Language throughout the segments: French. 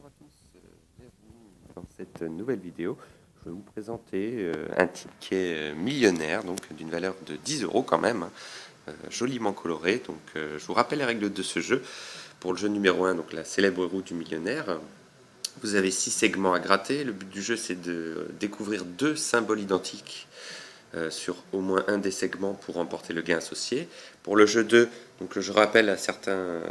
à tous, bienvenue dans cette nouvelle vidéo. Je vais vous présenter un ticket millionnaire, donc d'une valeur de 10 € quand même, joliment coloré. Donc je vous rappelle les règles de ce jeu. Pour le jeu numéro 1, donc la célèbre roue du millionnaire, vous avez 6 segments à gratter. Le but du jeu, c'est de découvrir 2 symboles identiques sur au moins un des segments pour remporter le gain associé. Pour le jeu 2, donc je rappelle à certains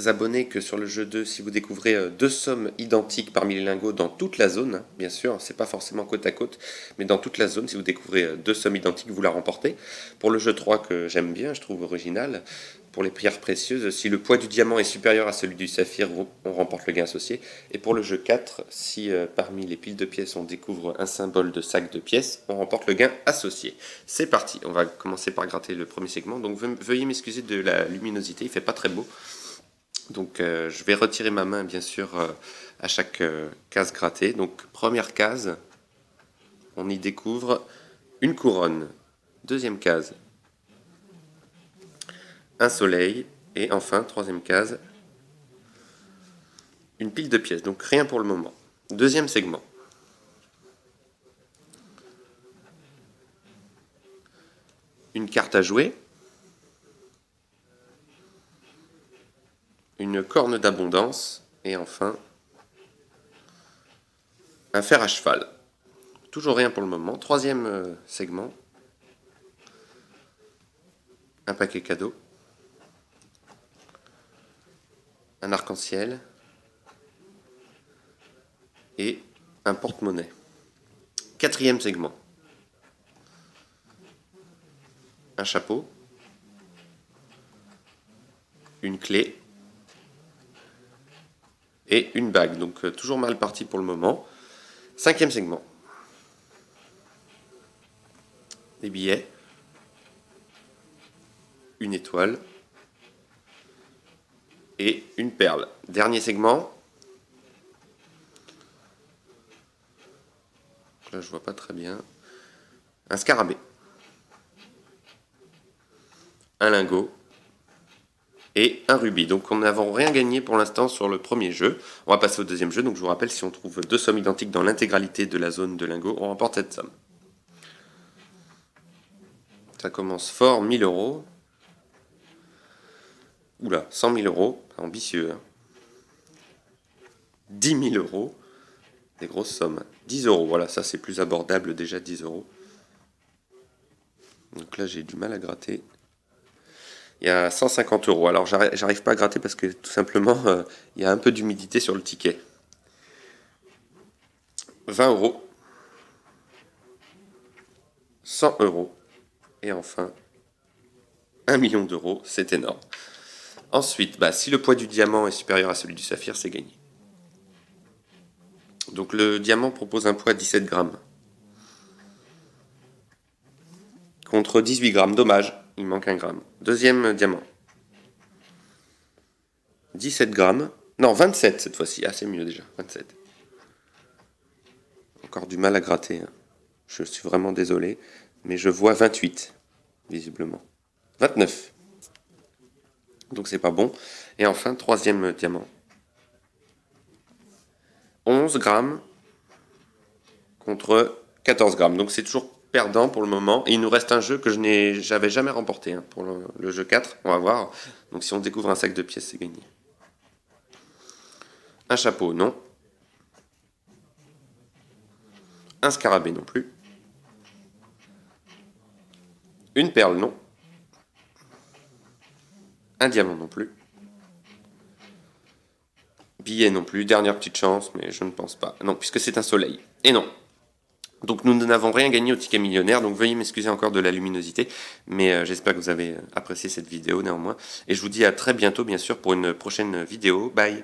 abonnés que sur le jeu 2, si vous découvrez 2 sommes identiques parmi les lingots dans toute la zone, bien sûr, c'est pas forcément côte à côte, mais dans toute la zone, si vous découvrez 2 sommes identiques, vous la remportez. Pour le jeu 3, que j'aime bien, je trouve original, pour les pierres précieuses, si le poids du diamant est supérieur à celui du saphir, on remporte le gain associé. Et pour le jeu 4, si parmi les piles de pièces, on découvre un symbole de sac de pièces, on remporte le gain associé. C'est parti, on va commencer par gratter le premier segment. Donc veuillez m'excuser de la luminosité, il fait pas très beau. Donc je vais retirer ma main bien sûr à chaque case grattée. Donc première case, on y découvre une couronne. Deuxième case, un soleil. Et enfin, troisième case, une pile de pièces. Donc rien pour le moment. Deuxième segment. Une carte à jouer. Une corne d'abondance, et enfin, un fer à cheval. Toujours rien pour le moment. Troisième segment, un paquet cadeau, un arc-en-ciel, et un porte-monnaie. Quatrième segment, un chapeau, une clé, et une bague, donc toujours mal parti pour le moment. Cinquième segment, des billets, une étoile et une perle. Dernier segment, là je vois pas très bien, un scarabée, un lingot et un rubis. Donc on n'avons rien gagné pour l'instant sur le premier jeu. On va passer au deuxième jeu. Donc je vous rappelle, si on trouve 2 sommes identiques dans l'intégralité de la zone de lingots, on remporte cette somme. Ça commence fort, 1000 €. Oula, 100 000 €, ambitieux. Hein. 10 000 €, des grosses sommes. 10 €, voilà, ça c'est plus abordable déjà, 10 €. Donc là j'ai du mal à gratter. Il y a 150 €. Alors j'arrive pas à gratter parce que tout simplement il y a un peu d'humidité sur le ticket. 20 €, 100 €, et enfin 1 million d'euros, c'est énorme. Ensuite, si le poids du diamant est supérieur à celui du saphir, c'est gagné. Donc le diamant propose un poids de 17 grammes. Contre 18 grammes, dommage, il manque 1 gramme. Deuxième diamant. 17 grammes. Non, 27 cette fois-ci. Ah, c'est mieux déjà, 27. Encore du mal à gratter. Hein. Je suis vraiment désolé. Mais je vois 28, visiblement. 29. Donc c'est pas bon. Et enfin, troisième diamant. 11 grammes contre 14 grammes. Donc c'est toujours perdant pour le moment. Et il nous reste un jeu que j'avais jamais remporté. Hein, pour le jeu 4, on va voir. Donc si on découvre un sac de pièces, c'est gagné. Un chapeau, non. Un scarabée, non plus. Une perle, non. Un diamant, non plus. Billet, non plus. Dernière petite chance, mais je ne pense pas. Non, puisque c'est un soleil. Et non. Donc nous n'avons rien gagné au ticket millionnaire, donc veuillez m'excuser encore de la luminosité, mais j'espère que vous avez apprécié cette vidéo néanmoins. Et je vous dis à très bientôt, bien sûr, pour une prochaine vidéo. Bye!